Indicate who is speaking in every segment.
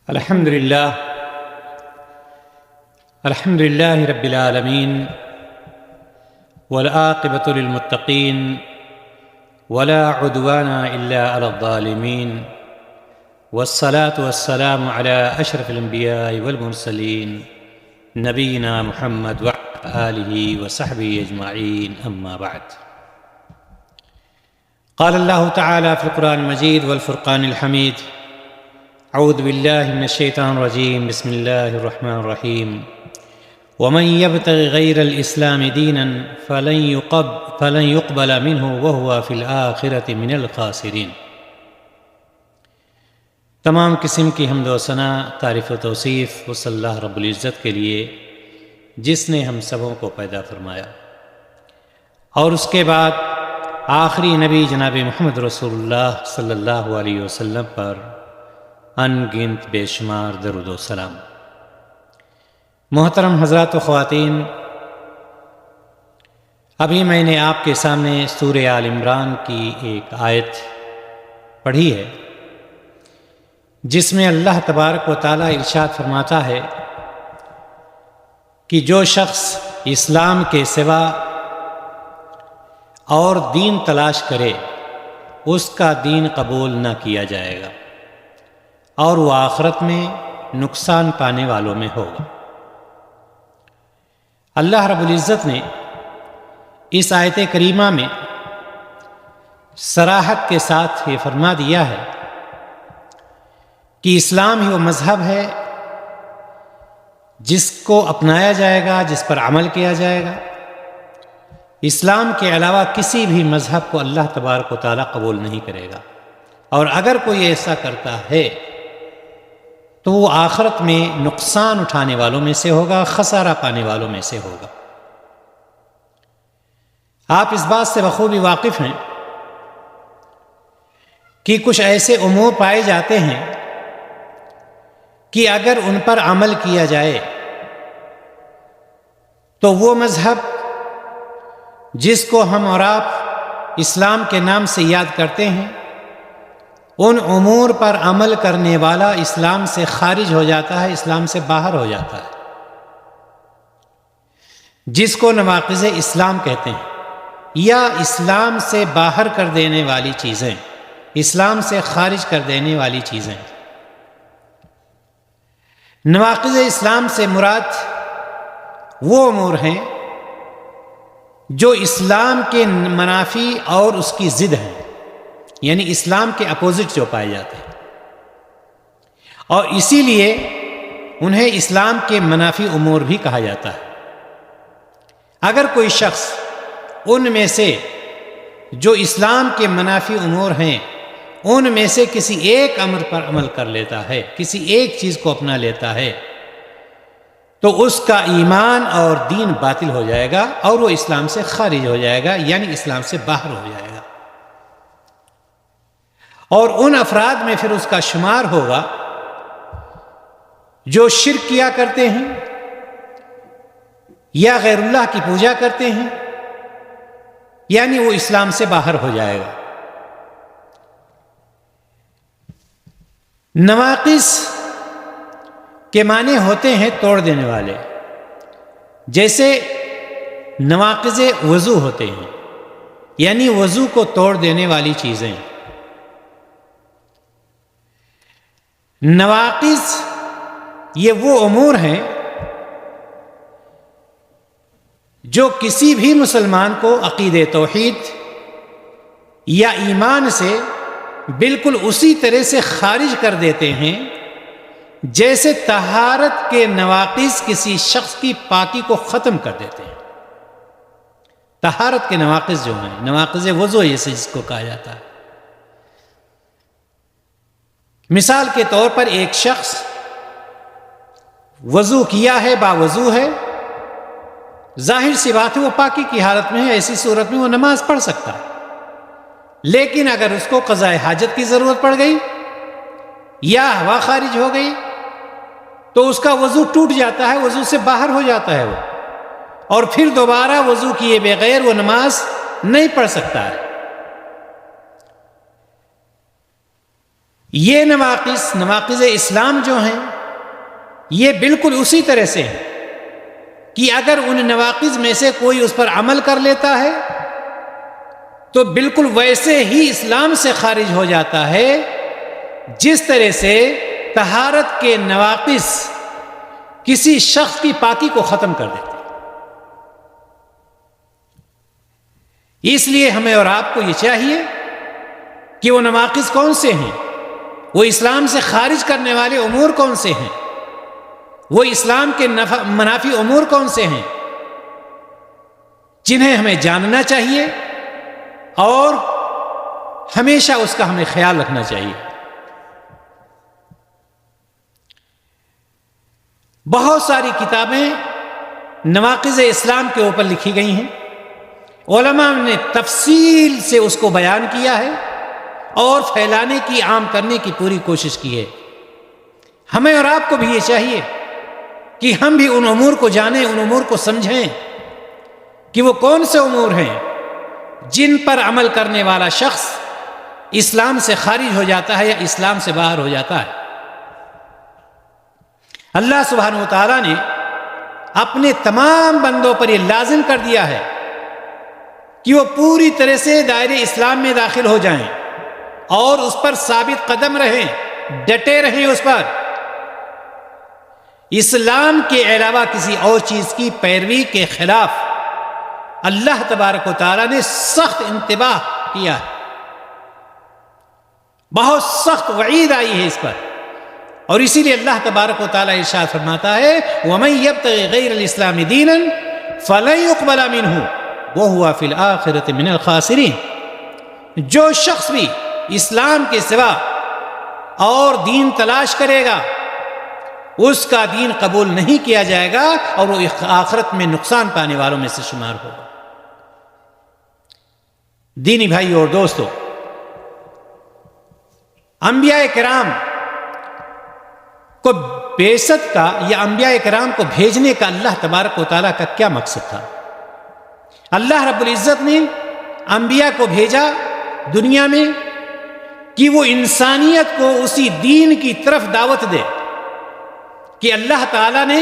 Speaker 1: الحمد لله رب العالمين والعاقبة للمتقين ولا عدوان إلا على الظالمين والصلاة والسلام على أشرف الأنبياء والمرسلين نبينا محمد وعلى آله وصحبه أجمعين أما بعد. قال الله تعالى في القرآن المجيد والفرقان الحميد: اعوذ باللہ من الشیطان الرجیم بسم اللہ الرحمن الرحیم ومن یبتغ غیر الاسلام دینا فلن يقبل منه وهو فی الآخرة من الخاسرین۔ تمام قسم کی حمد و ثنا، تعریف و توصیف صلی اللہ رب العزت کے لیے جس نے ہم سبوں کو پیدا فرمایا، اور اس کے بعد آخری نبی جناب محمد رسول اللہ صلی اللہ علیہ وسلم پر ان گنت بے شمار درود و سلام۔ محترم حضرات و خواتین، ابھی میں نے آپ کے سامنے سورہ آل عمران کی ایک آیت پڑھی ہے جس میں اللہ تبارک و تعالیٰ ارشاد فرماتا ہے کہ جو شخص اسلام کے سوا اور دین تلاش کرے اس کا دین قبول نہ کیا جائے گا اور وہ آخرت میں نقصان پانے والوں میں ہوگا۔ اللہ رب العزت نے اس آیت کریمہ میں صراحت کے ساتھ یہ فرما دیا ہے کہ اسلام ہی وہ مذہب ہے جس کو اپنایا جائے گا، جس پر عمل کیا جائے گا۔ اسلام کے علاوہ کسی بھی مذہب کو اللہ تبارک و تعالیٰ قبول نہیں کرے گا، اور اگر کوئی ایسا کرتا ہے تو وہ آخرت میں نقصان اٹھانے والوں میں سے ہوگا، خسارہ پانے والوں میں سے ہوگا۔ آپ اس بات سے بخوبی واقف ہیں کہ کچھ ایسے امور پائے جاتے ہیں کہ اگر ان پر عمل کیا جائے تو وہ مذہب جس کو ہم اور آپ اسلام کے نام سے یاد کرتے ہیں، ان امور پر عمل کرنے والا اسلام سے خارج ہو جاتا ہے، اسلام سے باہر ہو جاتا ہے، جس کو نواقض اسلام کہتے ہیں، یا اسلام سے باہر کر دینے والی چیزیں، اسلام سے خارج کر دینے والی چیزیں۔ نواقض اسلام سے مراد وہ امور ہیں جو اسلام کے منافی اور اس کی ضد ہیں، یعنی اسلام کے اپوزٹ جو پائے جاتے ہیں، اور اسی لیے انہیں اسلام کے منافی امور بھی کہا جاتا ہے۔ اگر کوئی شخص ان میں سے جو اسلام کے منافی امور ہیں ان میں سے کسی ایک امر پر عمل کر لیتا ہے، کسی ایک چیز کو اپنا لیتا ہے، تو اس کا ایمان اور دین باطل ہو جائے گا اور وہ اسلام سے خارج ہو جائے گا، یعنی اسلام سے باہر ہو جائے گا، اور ان افراد میں پھر اس کا شمار ہوگا جو شرک کیا کرتے ہیں یا غیر اللہ کی پوجا کرتے ہیں، یعنی وہ اسلام سے باہر ہو جائے گا۔ نواقص کے معنی ہوتے ہیں توڑ دینے والے، جیسے نواقض وضو ہوتے ہیں، یعنی وضو کو توڑ دینے والی چیزیں۔ نواقض یہ وہ امور ہیں جو کسی بھی مسلمان کو عقیدہ توحید یا ایمان سے بالکل اسی طرح سے خارج کر دیتے ہیں جیسے طہارت کے نواقض کسی شخص کی پاکی کو ختم کر دیتے ہیں۔ طہارت کے نواقض جو ہیں، نواقض وضو جس کو کہا جاتا ہے۔ مثال کے طور پر ایک شخص وضو کیا ہے، باوضو ہے، ظاہر سی بات ہے وہ پاکی کی حالت میں ہے، ایسی صورت میں وہ نماز پڑھ سکتا ہے، لیکن اگر اس کو قضاء حاجت کی ضرورت پڑ گئی یا ہوا خارج ہو گئی تو اس کا وضو ٹوٹ جاتا ہے، وضو سے باہر ہو جاتا ہے وہ، اور پھر دوبارہ وضو کیے بغیر وہ نماز نہیں پڑھ سکتا ہے۔ یہ نواقض اسلام جو ہیں یہ بالکل اسی طرح سے ہیں کہ اگر ان نواقض میں سے کوئی اس پر عمل کر لیتا ہے تو بالکل ویسے ہی اسلام سے خارج ہو جاتا ہے جس طرح سے طہارت کے نواقض کسی شخص کی پاکی کو ختم کر دیتے ہیں۔ اس لیے ہمیں اور آپ کو یہ چاہیے کہ وہ نواقض کون سے ہیں، وہ اسلام سے خارج کرنے والے امور کون سے ہیں، وہ اسلام کے منافی امور کون سے ہیں، جنہیں ہمیں جاننا چاہیے اور ہمیشہ اس کا ہمیں خیال رکھنا چاہیے۔ بہت ساری کتابیں نواقض اسلام کے اوپر لکھی گئی ہیں، علماء نے تفصیل سے اس کو بیان کیا ہے اور پھیلانے کی، عام کرنے کی پوری کوشش کی ہے۔ ہمیں اور آپ کو بھی یہ چاہیے کہ ہم بھی ان امور کو جانیں، ان امور کو سمجھیں کہ وہ کون سے امور ہیں جن پر عمل کرنے والا شخص اسلام سے خارج ہو جاتا ہے یا اسلام سے باہر ہو جاتا ہے۔ اللہ سبحانہ و تعالیٰ نے اپنے تمام بندوں پر یہ لازم کر دیا ہے کہ وہ پوری طرح سے دائرے اسلام میں داخل ہو جائیں اور اس پر ثابت قدم رہیں، ڈٹے رہیں اس پر۔ اسلام کے علاوہ کسی اور چیز کی پیروی کے خلاف اللہ تبارک و تعالیٰ نے سخت انتباہ کیا ہے، بہت سخت وعید آئی ہے اس پر، اور اسی لیے اللہ تبارک و تعالیٰ ارشاد فرماتا ہے وَمَن يَبْتَغِ غَيْرَ الْإِسْلَامِ دِينًا فَلَن يُقْبَلَ مِنْهُ وَهُوَ فِي الْآخِرَةِ مِنَ الْخَاسِرِينَ۔ جو شخص بھی اسلام کے سوا اور دین تلاش کرے گا اس کا دین قبول نہیں کیا جائے گا اور وہ آخرت میں نقصان پانے والوں میں سے شمار ہوگا۔ دینی بھائی اور دوستو، انبیاء کرام کو بعثت کا یا انبیاء کرام کو بھیجنے کا اللہ تبارک و تعالیٰ کا کیا مقصد تھا؟ اللہ رب العزت نے انبیاء کو بھیجا دنیا میں کہ وہ انسانیت کو اسی دین کی طرف دعوت دے کہ اللہ تعالیٰ نے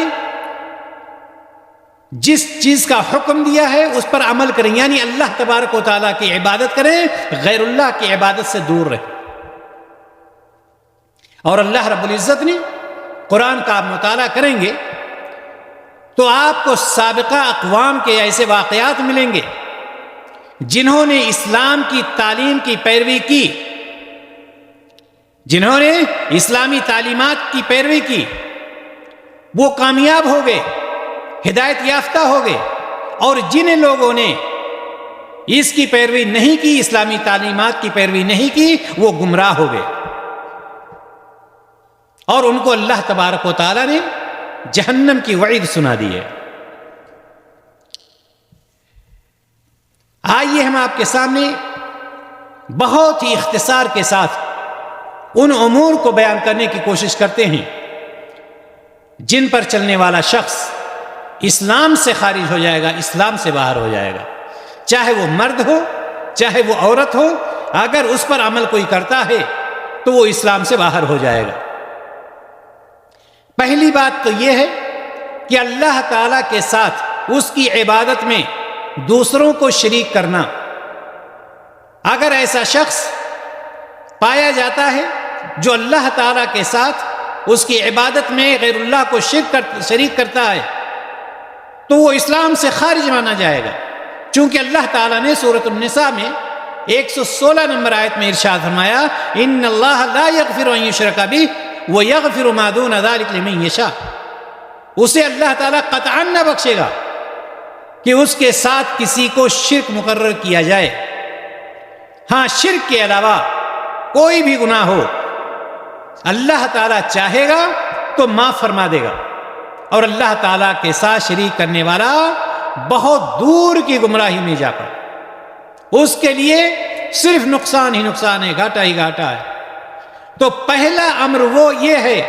Speaker 1: جس چیز کا حکم دیا ہے اس پر عمل کریں، یعنی اللہ تبارک و تعالیٰ کی عبادت کریں، غیر اللہ کی عبادت سے دور رہیں۔ اور اللہ رب العزت نے قرآن کا آپ مطالعہ کریں گے تو آپ کو سابقہ اقوام کے ایسے واقعات ملیں گے جنہوں نے اسلام کی تعلیم کی پیروی کی، جنہوں نے اسلامی تعلیمات کی پیروی کی، وہ کامیاب ہو گئے، ہدایت یافتہ ہو گئے، اور جن لوگوں نے اس کی پیروی نہیں کی، اسلامی تعلیمات کی پیروی نہیں کی، وہ گمراہ ہو گئے اور ان کو اللہ تبارک و تعالیٰ نے جہنم کی وعید سنا دی ہے۔ آئیے ہم آپ کے سامنے بہت ہی اختصار کے ساتھ ان امور کو بیان کرنے کی کوشش کرتے ہیں جن پر چلنے والا شخص اسلام سے خارج ہو جائے گا، اسلام سے باہر ہو جائے گا، چاہے وہ مرد ہو چاہے وہ عورت ہو، اگر اس پر عمل کوئی کرتا ہے تو وہ اسلام سے باہر ہو جائے گا۔ پہلی بات تو یہ ہے کہ اللہ تعالیٰ کے ساتھ اس کی عبادت میں دوسروں کو شریک کرنا۔ اگر ایسا شخص پایا جاتا ہے جو اللہ تعالیٰ کے ساتھ اس کی عبادت میں غیر اللہ کو شریک کرتا ہے تو وہ اسلام سے خارج مانا جائے گا، چونکہ اللہ تعالیٰ نے سورۃ النساء میں 116 نمبر آیت میں ارشاد فرمایا ان اللہ لا یغفر ان یشرک بہ ویغفر ما دون ذلک لمن یشاء۔ اسے اللہ تعالیٰ قطعاً نہ بخشے گا کہ اس کے ساتھ کسی کو شرک مقرر کیا جائے، ہاں شرک کے علاوہ کوئی بھی گناہ ہو اللہ تعالیٰ چاہے گا تو معاف فرما دے گا، اور اللہ تعالیٰ کے ساتھ شریک کرنے والا بہت دور کی گمراہی میں جا کر اس کے لیے صرف نقصان ہی نقصان ہے، گھاٹا ہی گھاٹا ہے۔ تو پہلا امر وہ یہ ہے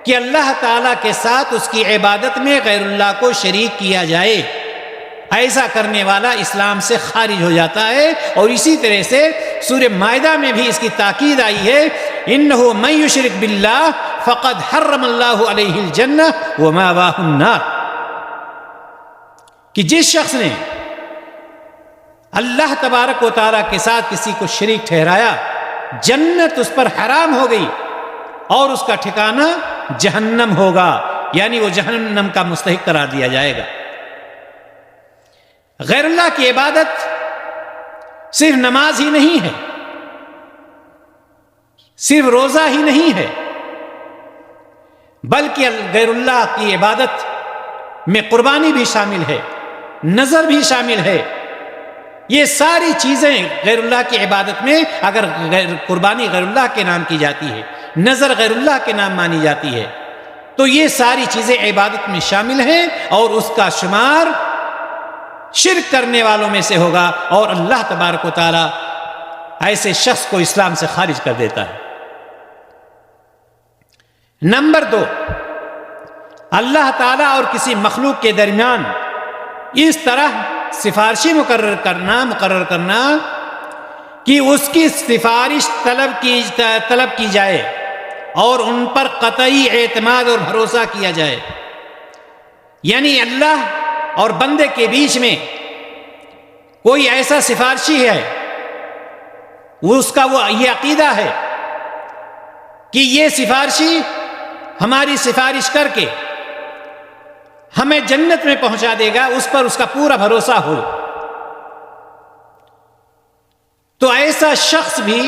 Speaker 1: کہ اللہ تعالیٰ کے ساتھ اس کی عبادت میں غیر اللہ کو شریک کیا جائے، ایسا کرنے والا اسلام سے خارج ہو جاتا ہے۔ اور اسی طرح سے سورہ مائدہ میں بھی اس کی تاکید آئی ہے انہ من یشرک باللہ فقد حرم اللہ علیہ الجنہ ومأواہ النار، کہ جس شخص نے اللہ تبارک و تعالیٰ کے ساتھ کسی کو شریک ٹھہرایا، جنت اس پر حرام ہو گئی اور اس کا ٹھکانہ جہنم ہوگا، یعنی وہ جہنم کا مستحق قرار دیا جائے گا۔ غیر اللہ کی عبادت صرف نماز ہی نہیں ہے، صرف روزہ ہی نہیں ہے، بلکہ غیر اللہ کی عبادت میں قربانی بھی شامل ہے، نظر بھی شامل ہے۔ یہ ساری چیزیں غیر اللہ کی عبادت میں، اگر قربانی غیر اللہ کے نام کی جاتی ہے، نظر غیر اللہ کے نام مانی جاتی ہے، تو یہ ساری چیزیں عبادت میں شامل ہیں اور اس کا شمار شرک کرنے والوں میں سے ہوگا، اور اللہ تبارک و تعالی ایسے شخص کو اسلام سے خارج کر دیتا ہے۔ نمبر 2، اللہ تعالیٰ اور کسی مخلوق کے درمیان اس طرح سفارشی مقرر کرنا کہ اس کی سفارش طلب کی جائے اور ان پر قطعی اعتماد اور بھروسہ کیا جائے، یعنی اللہ اور بندے کے بیچ میں کوئی ایسا سفارشی ہے، اس کا وہ یہ عقیدہ ہے کہ یہ سفارشی ہماری سفارش کر کے ہمیں جنت میں پہنچا دے گا، اس پر اس کا پورا بھروسہ ہو، تو ایسا شخص بھی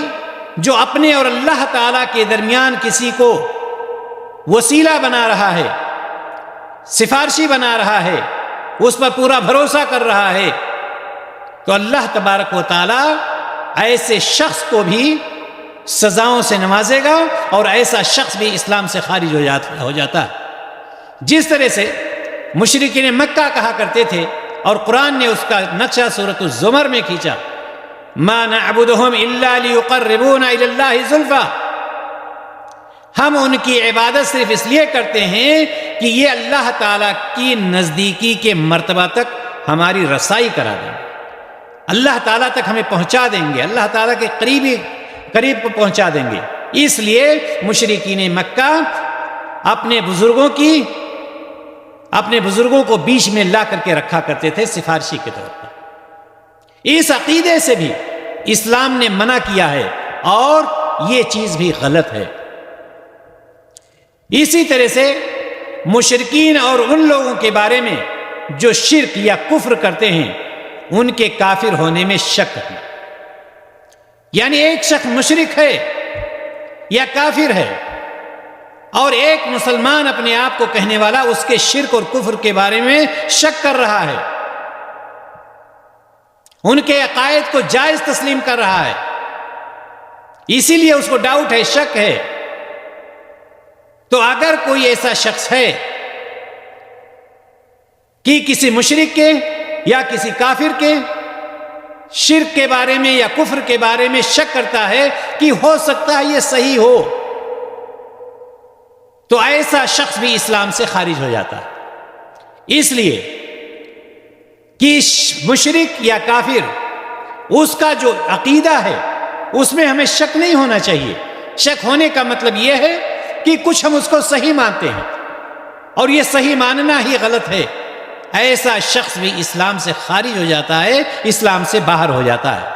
Speaker 1: جو اپنے اور اللہ تعالی کے درمیان کسی کو وسیلہ بنا رہا ہے، سفارشی بنا رہا ہے، اس پر پورا بھروسہ کر رہا ہے، تو اللہ تبارک و تعالی ایسے شخص کو بھی سزاؤں سے نوازے گا اور ایسا شخص بھی اسلام سے خارج ہو جاتا ہے۔ جس طرح سے مشرکین مکہ کہا کرتے تھے، اور قرآن نے اس کا نقشہ سورۃ الزمر میں کھینچا، ما نعبدهم الا ليقربونا الى الله زلفى، ہم ان کی عبادت صرف اس لیے کرتے ہیں کہ یہ اللہ تعالیٰ کی نزدیکی کے مرتبہ تک ہماری رسائی کرا دیں، اللہ تعالیٰ تک ہمیں پہنچا دیں گے، اللہ تعالیٰ کے قریب پہنچا دیں گے۔ اس لیے مشرکین مکہ اپنے بزرگوں کو بیچ میں لا کر کے رکھا کرتے تھے سفارشی کے طور پر۔ اس عقیدے سے بھی اسلام نے منع کیا ہے اور یہ چیز بھی غلط ہے۔ اسی طرح سے مشرکین اور ان لوگوں کے بارے میں جو شرک یا کفر کرتے ہیں، ان کے کافر ہونے میں شک ہے، یعنی ایک شخص مشرک ہے یا کافر ہے اور ایک مسلمان اپنے آپ کو کہنے والا اس کے شرک اور کفر کے بارے میں شک کر رہا ہے، ان کے عقائد کو جائز تسلیم کر رہا ہے، اسی لیے اس کو ڈاؤٹ ہے، شک ہے۔ تو اگر کوئی ایسا شخص ہے کہ کسی مشرک کے یا کسی کافر کے شرک کے بارے میں یا کفر کے بارے میں شک کرتا ہے کہ ہو سکتا ہے یہ صحیح ہو، تو ایسا شخص بھی اسلام سے خارج ہو جاتا ہے۔ اس لیے کہ مشرک یا کافر اس کا جو عقیدہ ہے اس میں ہمیں شک نہیں ہونا چاہیے۔ شک ہونے کا مطلب یہ ہے کہ کچھ ہم اس کو صحیح مانتے ہیں اور یہ صحیح ماننا ہی غلط ہے، ایسا شخص بھی اسلام سے خارج ہو جاتا ہے، اسلام سے باہر ہو جاتا ہے۔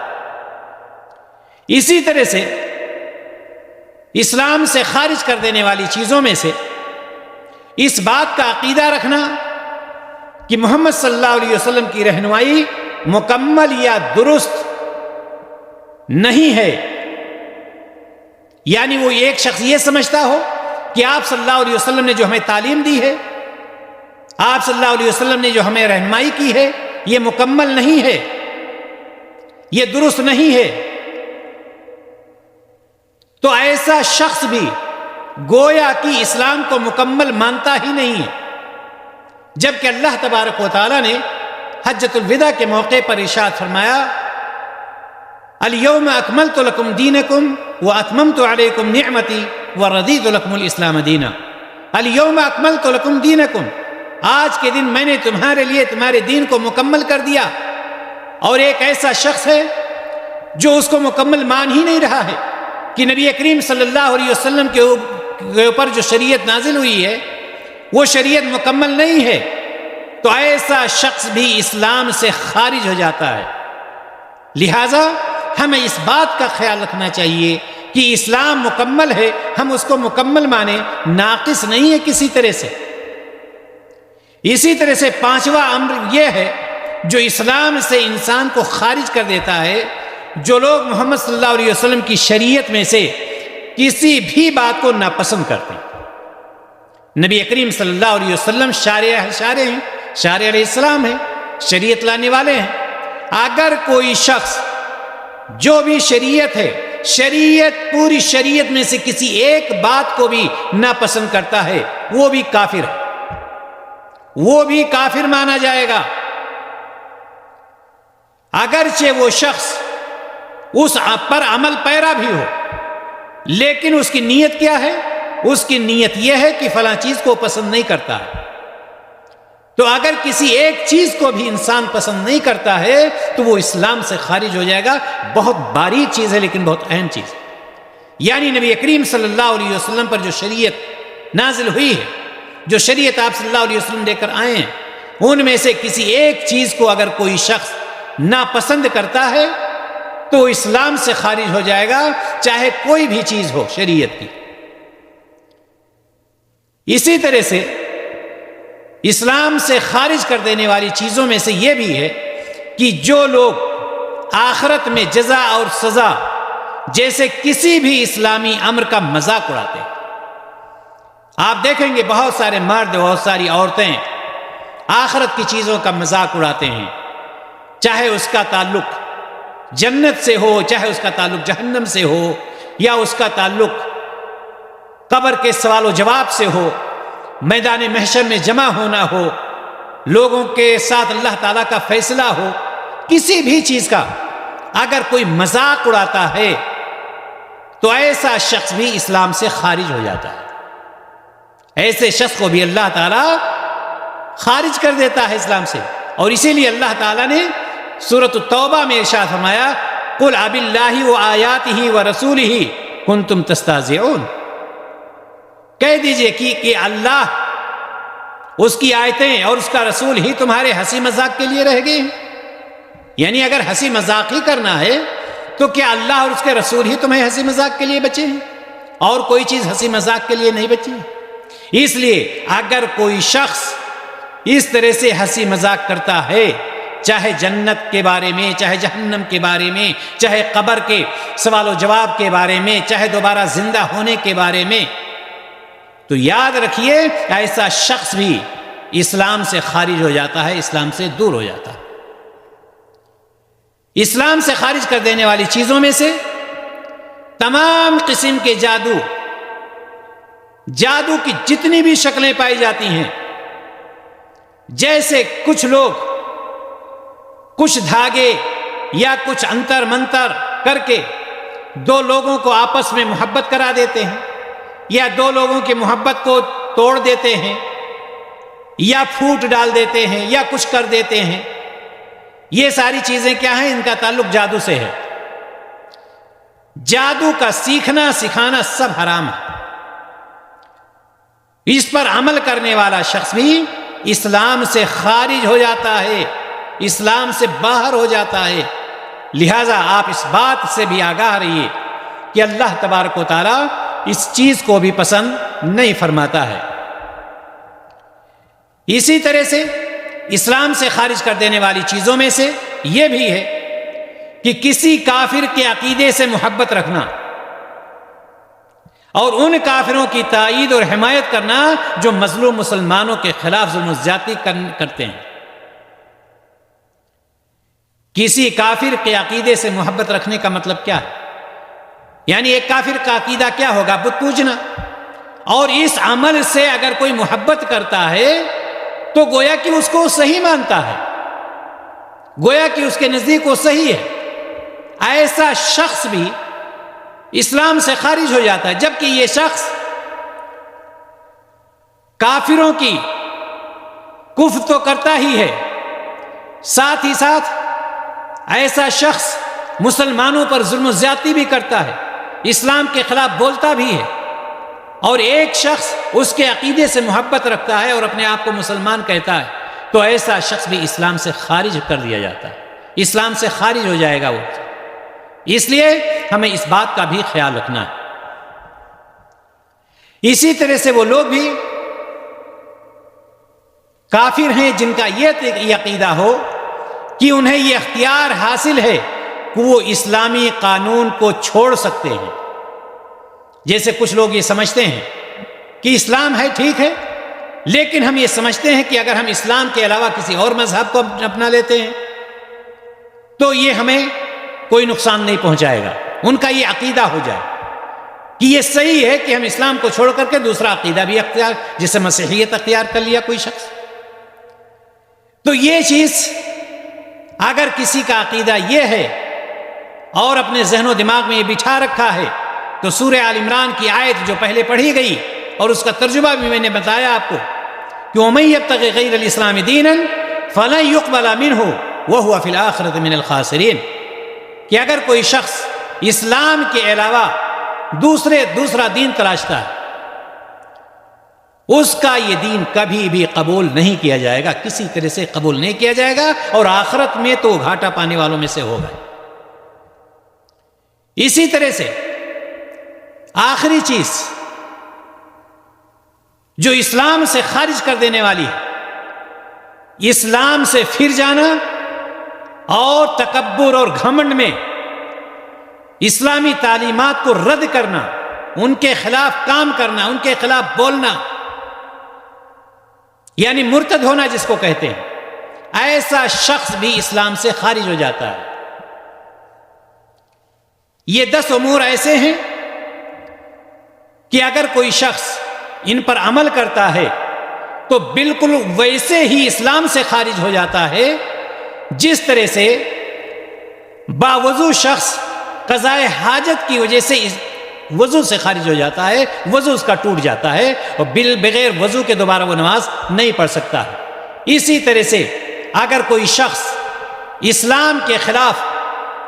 Speaker 1: اسی طرح سے اسلام سے خارج کر دینے والی چیزوں میں سے اس بات کا عقیدہ رکھنا کہ محمد صلی اللہ علیہ وسلم کی رہنمائی مکمل یا درست نہیں ہے، یعنی وہ ایک شخص یہ سمجھتا ہو کہ آپ صلی اللہ علیہ وسلم نے جو ہمیں تعلیم دی ہے، آپ صلی اللہ علیہ وسلم نے جو ہمیں رہنمائی کی ہے، یہ مکمل نہیں ہے، یہ درست نہیں ہے، تو ایسا شخص بھی گویا کہ اسلام کو مکمل مانتا ہی نہیں ہے۔ جبکہ اللہ تبارک و تعالی نے حجۃ الوداع کے موقع پر ارشاد فرمایا، الیوم اکملت لکم دینکم واتممت علیکم نعمتی ورضیت لکم الاسلام دینا۔ الیوم اکملت لکم دینکم، آج کے دن میں نے تمہارے لیے تمہارے دین کو مکمل کر دیا۔ اور ایک ایسا شخص ہے جو اس کو مکمل مان ہی نہیں رہا ہے، کہ نبی کریم صلی اللہ علیہ وسلم کے اوپر جو شریعت نازل ہوئی ہے وہ شریعت مکمل نہیں ہے، تو ایسا شخص بھی اسلام سے خارج ہو جاتا ہے۔ لہذا ہمیں اس بات کا خیال رکھنا چاہیے کہ اسلام مکمل ہے، ہم اس کو مکمل مانیں، ناقص نہیں ہے کسی طرح سے۔ اسی طرح سے پانچواں امر یہ ہے جو اسلام سے انسان کو خارج کر دیتا ہے، جو لوگ محمد صلی اللہ علیہ وسلم کی شریعت میں سے کسی بھی بات کو ناپسند کرتے ہیں۔ نبی کریم صلی اللہ علیہ وسلم شارع ہیں، شارع علیہ السلام ہیں، شریعت لانے والے ہیں۔ اگر کوئی شخص جو بھی شریعت ہے، پوری شریعت میں سے کسی ایک بات کو بھی ناپسند کرتا ہے، وہ بھی کافر ہے، وہ بھی کافر مانا جائے گا، اگرچہ وہ شخص اس پر عمل پیرا بھی ہو، لیکن اس کی نیت کیا ہے؟ اس کی نیت یہ ہے کہ فلاں چیز کو پسند نہیں کرتا ہے۔ تو اگر کسی ایک چیز کو بھی انسان پسند نہیں کرتا ہے تو وہ اسلام سے خارج ہو جائے گا۔ بہت باریک چیز ہے لیکن بہت اہم چیز ہے۔ یعنی نبی کریم صلی اللہ علیہ وسلم پر جو شریعت نازل ہوئی ہے، جو شریعت آپ صلی اللہ علیہ وسلم لے کر آئے ہیں، ان میں سے کسی ایک چیز کو اگر کوئی شخص ناپسند کرتا ہے تو اسلام سے خارج ہو جائے گا، چاہے کوئی بھی چیز ہو شریعت کی۔ اسی طرح سے اسلام سے خارج کر دینے والی چیزوں میں سے یہ بھی ہے کہ جو لوگ آخرت میں جزا اور سزا جیسے کسی بھی اسلامی امر کا مذاق اڑاتے ہیں۔ آپ دیکھیں گے بہت سارے مرد، بہت ساری عورتیں آخرت کی چیزوں کا مذاق اڑاتے ہیں، چاہے اس کا تعلق جنت سے ہو، چاہے اس کا تعلق جہنم سے ہو، یا اس کا تعلق قبر کے سوال و جواب سے ہو، میدان محشر میں جمع ہونا ہو، لوگوں کے ساتھ اللہ تعالیٰ کا فیصلہ ہو، کسی بھی چیز کا اگر کوئی مذاق اڑاتا ہے تو ایسا شخص بھی اسلام سے خارج ہو جاتا ہے۔ ایسے شخص کو بھی اللہ تعالیٰ خارج کر دیتا ہے اسلام سے۔ اور اسی لیے اللہ تعالیٰ نے سورۃ التوبہ میں ارشاد فرمایا، قُلْ أَبِاللَّهِ وَآيَاتِهِ وَرَسُولِهِ كُنْتُمْ تَسْتَهْزِئُونَ، کہہ دیجئے کہ اللہ، اس کی آیتیں اور اس کا رسول ہی تمہارے ہنسی مذاق کے لیے رہ گئے ہیں۔ یعنی اگر ہنسی مذاق ہی کرنا ہے تو کیا اللہ اور اس کے رسول ہی تمہیں ہنسی مذاق کے لیے بچے ہیں، اور کوئی چیز ہنسی مذاق کے لیے نہیں بچی ہے؟ اس لیے اگر کوئی شخص اس طرح سے ہنسی مذاق کرتا ہے، چاہے جنت کے بارے میں، چاہے جہنم کے بارے میں، چاہے قبر کے سوال و جواب کے بارے میں، چاہے دوبارہ زندہ ہونے کے بارے میں، تو یاد رکھیے ایسا شخص بھی اسلام سے خارج ہو جاتا ہے، اسلام سے دور ہو جاتا ہے۔ اسلام سے خارج کر دینے والی چیزوں میں سے تمام قسم کے جادو کی جتنی بھی شکلیں پائی جاتی ہیں، جیسے کچھ لوگ کچھ دھاگے یا کچھ انتر منتر کر کے دو لوگوں کو آپس میں محبت کرا دیتے ہیں، یا دو لوگوں کی محبت کو توڑ دیتے ہیں، یا پھوٹ ڈال دیتے ہیں، یا کچھ کر دیتے ہیں، یہ ساری چیزیں کیا ہیں؟ ان کا تعلق جادو سے ہے۔ جادو کا سیکھنا سکھانا سب حرام ہے۔ اس پر عمل کرنے والا شخص بھی اسلام سے خارج ہو جاتا ہے، اسلام سے باہر ہو جاتا ہے۔ لہذا آپ اس بات سے بھی آگاہ رہیے کہ اللہ تبارک و تعالیٰ اس چیز کو بھی پسند نہیں فرماتا ہے۔ اسی طرح سے اسلام سے خارج کر دینے والی چیزوں میں سے یہ بھی ہے کہ کسی کافر کے عقیدے سے محبت رکھنا اور ان کافروں کی تائید اور حمایت کرنا جو مظلوم مسلمانوں کے خلاف ظلم و زیادتی کرتے ہیں۔ کسی کافر کے عقیدے سے محبت رکھنے کا مطلب کیا ہے؟ یعنی ایک کافر کا عقیدہ کیا ہوگا؟ بت پوجنا۔ اور اس عمل سے اگر کوئی محبت کرتا ہے تو گویا کہ اس کو صحیح مانتا ہے، گویا کہ اس کے نزدیک وہ صحیح ہے۔ ایسا شخص بھی اسلام سے خارج ہو جاتا ہے، جبکہ یہ شخص کافروں کی کفر تو کرتا ہی ہے، ساتھ ہی ساتھ ایسا شخص مسلمانوں پر ظلم و زیادتی بھی کرتا ہے، اسلام کے خلاف بولتا بھی ہے، اور ایک شخص اس کے عقیدے سے محبت رکھتا ہے اور اپنے آپ کو مسلمان کہتا ہے، تو ایسا شخص بھی اسلام سے خارج کر دیا جاتا ہے، اسلام سے خارج ہو جائے گا وہ۔ اس لیے ہمیں اس بات کا بھی خیال رکھنا ہے۔ اسی طرح سے وہ لوگ بھی کافر ہیں جن کا یہ عقیدہ ہو کہ انہیں یہ اختیار حاصل ہے کہ وہ اسلامی قانون کو چھوڑ سکتے ہیں۔ جیسے کچھ لوگ یہ سمجھتے ہیں کہ اسلام ہے، ٹھیک ہے، لیکن ہم یہ سمجھتے ہیں کہ اگر ہم اسلام کے علاوہ کسی اور مذہب کو اپنا لیتے ہیں تو یہ ہمیں کوئی نقصان نہیں پہنچائے گا۔ ان کا یہ عقیدہ ہو جائے کہ یہ صحیح ہے کہ ہم اسلام کو چھوڑ کر کے دوسرا عقیدہ بھی اختیار، جیسے مسیحیت اختیار کر لیا کوئی شخص، تو یہ چیز اگر کسی کا عقیدہ یہ ہے اور اپنے ذہن و دماغ میں یہ بٹھا رکھا ہے، تو سورہ آل عمران کی آیت جو پہلے پڑھی گئی اور اس کا ترجمہ بھی میں نے بتایا آپ کو کہ وَمَن يَبْتَغِ غَيْرَ الْإِسْلَامِ دِينًا فَلَن يُقْبَلَ مِنْهُ وَهُوَ فِي الْآخِرَةِ مِنَ الْخَاسِرِينَ، کہ اگر کوئی شخص اسلام کے علاوہ دوسرا دین تلاشتا ہے، اس کا یہ دین کبھی بھی قبول نہیں کیا جائے گا، کسی طرح سے قبول نہیں کیا جائے گا، اور آخرت میں تو گھاٹا پانے والوں میں سے ہوگا۔ اسی طرح سے آخری چیز جو اسلام سے خارج کر دینے والی ہے، اسلام سے پھر جانا اور تکبر اور گھمنڈ میں اسلامی تعلیمات کو رد کرنا، ان کے خلاف کام کرنا، ان کے خلاف بولنا، یعنی مرتد ہونا جس کو کہتے ہیں، ایسا شخص بھی اسلام سے خارج ہو جاتا ہے۔ یہ 10 امور ایسے ہیں کہ اگر کوئی شخص ان پر عمل کرتا ہے تو بالکل ویسے ہی اسلام سے خارج ہو جاتا ہے جس طرح سے باوضو شخص قضاء حاجت کی وجہ سے وضو سے خارج ہو جاتا ہے، وضو اس کا ٹوٹ جاتا ہے اور بغیر وضو کے دوبارہ وہ نماز نہیں پڑھ سکتا ہے۔ اسی طرح سے اگر کوئی شخص اسلام کے خلاف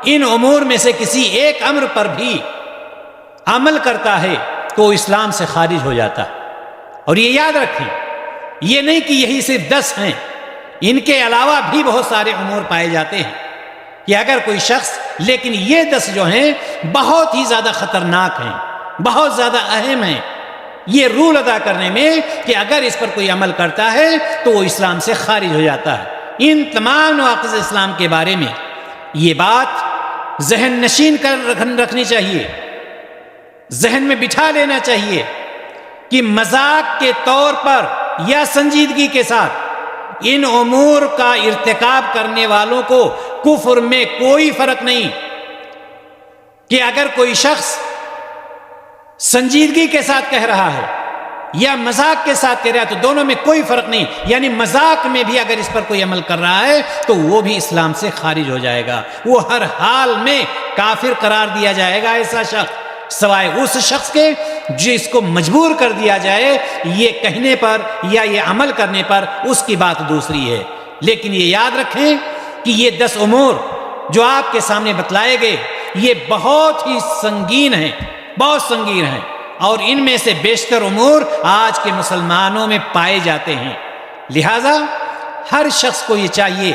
Speaker 1: ان امور میں سے کسی ایک امر پر بھی عمل کرتا ہے تو وہ اسلام سے خارج ہو جاتا ہے۔ اور یہ یاد رکھیں، یہ نہیں کہ یہی صرف 10 ہیں، ان کے علاوہ بھی بہت سارے امور پائے جاتے ہیں کہ اگر کوئی شخص، لیکن یہ 10 جو ہیں بہت ہی زیادہ خطرناک ہیں، بہت زیادہ اہم ہیں یہ رول ادا کرنے میں کہ اگر اس پر کوئی عمل کرتا ہے تو وہ اسلام سے خارج ہو جاتا ہے۔ ان تمام نواقض اسلام کے بارے میں یہ بات ذہن نشین کر رکھنی چاہیے، ذہن میں بٹھا لینا چاہیے کہ مذاق کے طور پر یا سنجیدگی کے ساتھ ان امور کا ارتکاب کرنے والوں کو کفر میں کوئی فرق نہیں، کہ اگر کوئی شخص سنجیدگی کے ساتھ کہہ رہا ہے یا مذاق کے ساتھ کہہ رہا ہے تو دونوں میں کوئی فرق نہیں، یعنی مذاق میں بھی اگر اس پر کوئی عمل کر رہا ہے تو وہ بھی اسلام سے خارج ہو جائے گا، وہ ہر حال میں کافر قرار دیا جائے گا ایسا شخص، سوائے اس شخص کے جس کو مجبور کر دیا جائے یہ کہنے پر یا یہ عمل کرنے پر، اس کی بات دوسری ہے۔ لیکن یہ یاد رکھیں کہ یہ 10 امور جو آپ کے سامنے بتلائے گئے یہ بہت ہی سنگین ہیں، بہت سنگین ہیں، اور ان میں سے بیشتر امور آج کے مسلمانوں میں پائے جاتے ہیں۔ لہذا ہر شخص کو یہ چاہیے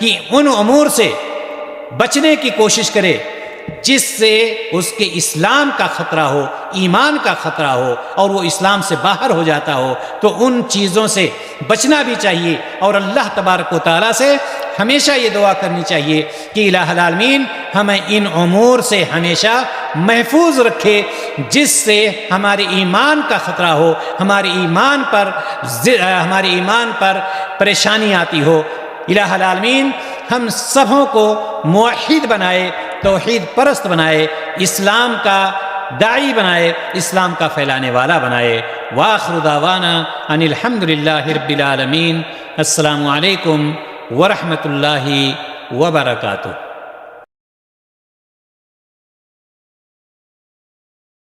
Speaker 1: کہ ان امور سے بچنے کی کوشش کرے جس سے اس کے اسلام کا خطرہ ہو، ایمان کا خطرہ ہو، اور وہ اسلام سے باہر ہو جاتا ہو، تو ان چیزوں سے بچنا بھی چاہیے، اور اللہ تبارک و تعالیٰ سے ہمیشہ یہ دعا کرنی چاہیے کہ الہ العالمین ہمیں ان امور سے ہمیشہ محفوظ رکھے جس سے ہمارے ایمان کا خطرہ ہو، ہمارے ایمان پر پریشانی آتی ہو۔ الہ العالمین ہم سبوں کو موحد بنائے، توحید پرست بنائے، اسلام کا داعی بنائے، اسلام کا پھیلانے والا بنائے۔ وآخر دعوانا ان الحمدللہ رب العالمین۔ السلام علیکم ورحمۃ اللہ وبرکاتہ۔